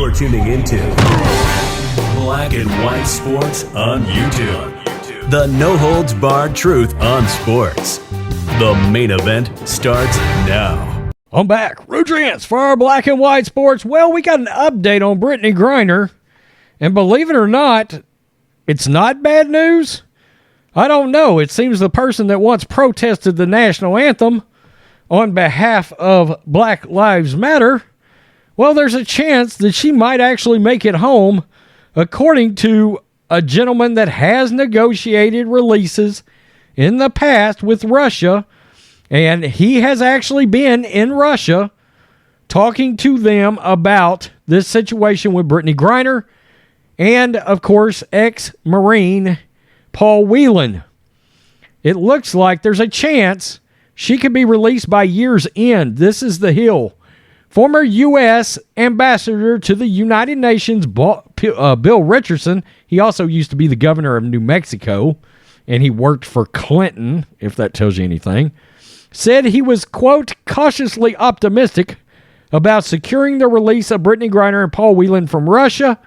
You're tuning into Black and White Sports on YouTube. The no-holds-barred truth on sports. The main event starts now. I'm back. Rodrance for our Black and White Sports. Well, we got an update on Brittney Griner. And believe it or not, it's not bad news. I don't know. It seems the person that once protested the national anthem on behalf of Black Lives Matter, well, there's a chance that she might actually make it home, according to a gentleman that has negotiated releases in the past with Russia, and he has actually been in Russia talking to them about this situation with Brittney Griner and, of course, ex-Marine Paul Whelan. It looks like there's a chance she could be released by year's end. This is the Hill. Former U.S. ambassador to the United Nations, Bill Richardson, he also used to be the governor of New Mexico, and he worked for Clinton, if that tells you anything, said he was, quote, cautiously optimistic about securing the release of Brittney Griner and Paul Whelan from Russia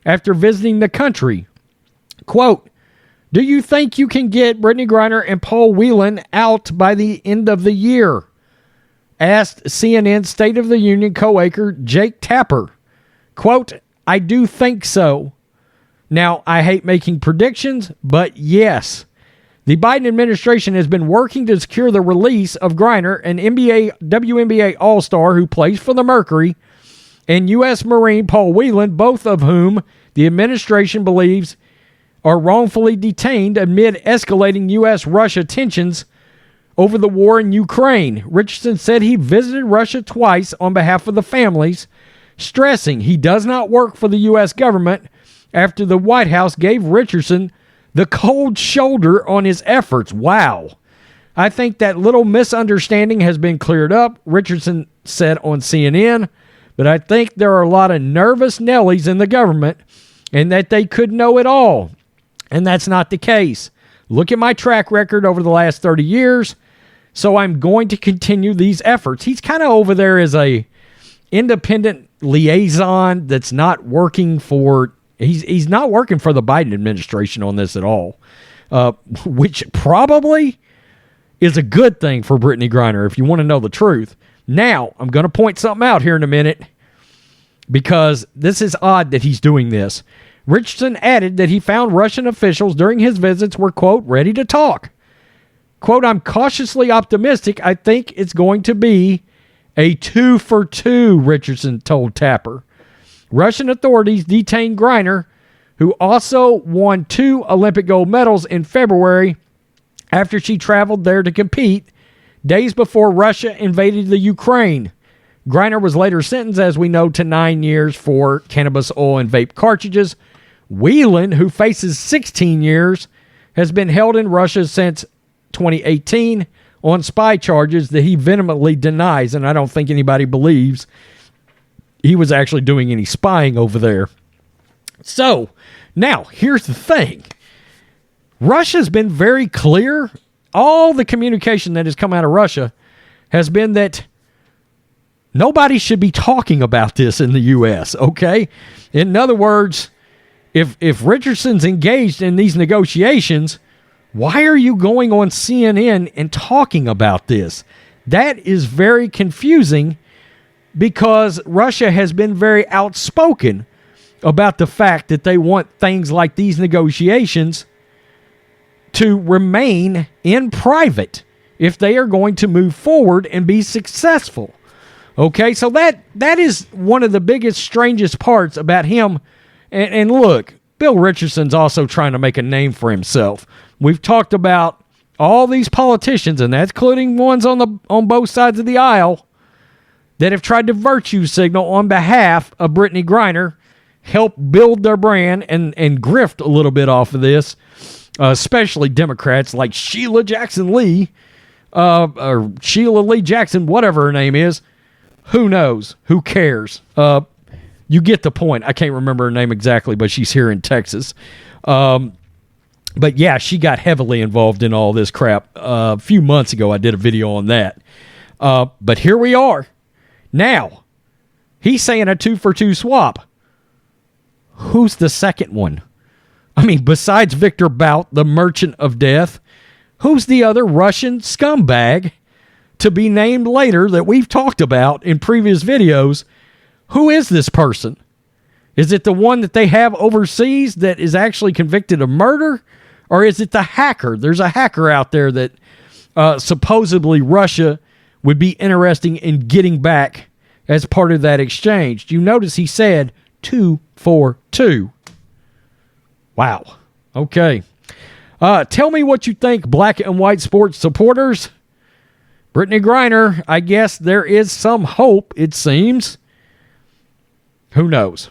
after visiting the country. Quote, do you think you can get Brittney Griner and Paul Whelan out by the end of the year? Asked CNN State of the Union co-anchor Jake Tapper. Quote, I do think so. Now, I hate making predictions, but yes. The Biden administration has been working to secure the release of Griner, an WNBA All-Star who plays for the Mercury, and U.S. Marine Paul Whelan, both of whom the administration believes are wrongfully detained amid escalating U.S.-Russia tensions over the war in Ukraine. Richardson said he visited Russia twice on behalf of the families, stressing he does not work for the U.S. government after the White House gave Richardson the cold shoulder on his efforts. Wow. I think that little misunderstanding has been cleared up, Richardson said on CNN, but I think there are a lot of nervous Nellies in the government and that they could know it all. And that's not the case. Look at my track record over the last 30 years. So I'm going to continue these efforts. He's kind of over there as a independent liaison that's not working for, he's not working for the Biden administration on this at all, which probably is a good thing for Brittney Griner if you want to know the truth. Now, I'm going to point something out here in a minute because this is odd that he's doing this. Richardson added that he found Russian officials during his visits were, quote, ready to talk. Quote, I'm cautiously optimistic. I think it's going to be a 2-for-2, Richardson told Tapper. Russian authorities detained Griner, who also won 2 Olympic gold medals in February after she traveled there to compete days before Russia invaded the Ukraine. Griner was later sentenced, as we know, to 9 years for cannabis oil and vape cartridges. Whelan, who faces 16 years, has been held in Russia since 2018 on spy charges that he vehemently denies, and I don't think anybody believes he was actually doing any spying over there. So, now, here's the thing. Russia's been very clear. All the communication that has come out of Russia has been that nobody should be talking about this in the U.S., okay? In other words, if Richardson's engaged in these negotiations, why are you going on CNN and talking about this? That is very confusing because Russia has been very outspoken about the fact that they want things like these negotiations to remain in private if they are going to move forward and be successful. Okay, so that is one of the biggest, strangest parts about him. And look, Bill Richardson's also trying to make a name for himself. We've talked about all these politicians, and that's including ones on both sides of the aisle, that have tried to virtue signal on behalf of Brittney Griner, help build their brand and grift a little bit off of this, especially Democrats like Sheila Jackson Lee, or Sheila Lee Jackson, whatever her name is. Who knows? Who cares? You get the point. I can't remember her name exactly, but she's here in Texas. But yeah, she got heavily involved in all this crap. A few months ago, I did a video on that. But here we are. Now, he's saying a 2-for-2 swap. who's the second one? I mean, besides Victor Bout, the Merchant of Death, who's the other Russian scumbag to be named later that we've talked about in previous videos? Who is this person? Is it the one that they have overseas that is actually convicted of murder? Or is it the hacker? There's a hacker out there that supposedly Russia would be interested in getting back as part of that exchange. You notice he said 242. Wow. Okay. Tell me what you think, black and white sports supporters. Brittney Griner, I guess there is some hope, it seems. Who knows?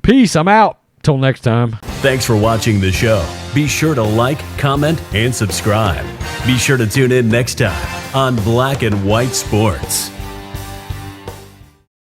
Peace. I'm out. Till next time. Thanks for watching the show. Be sure to like, comment, and subscribe. Be sure to tune in next time on Black and White Sports.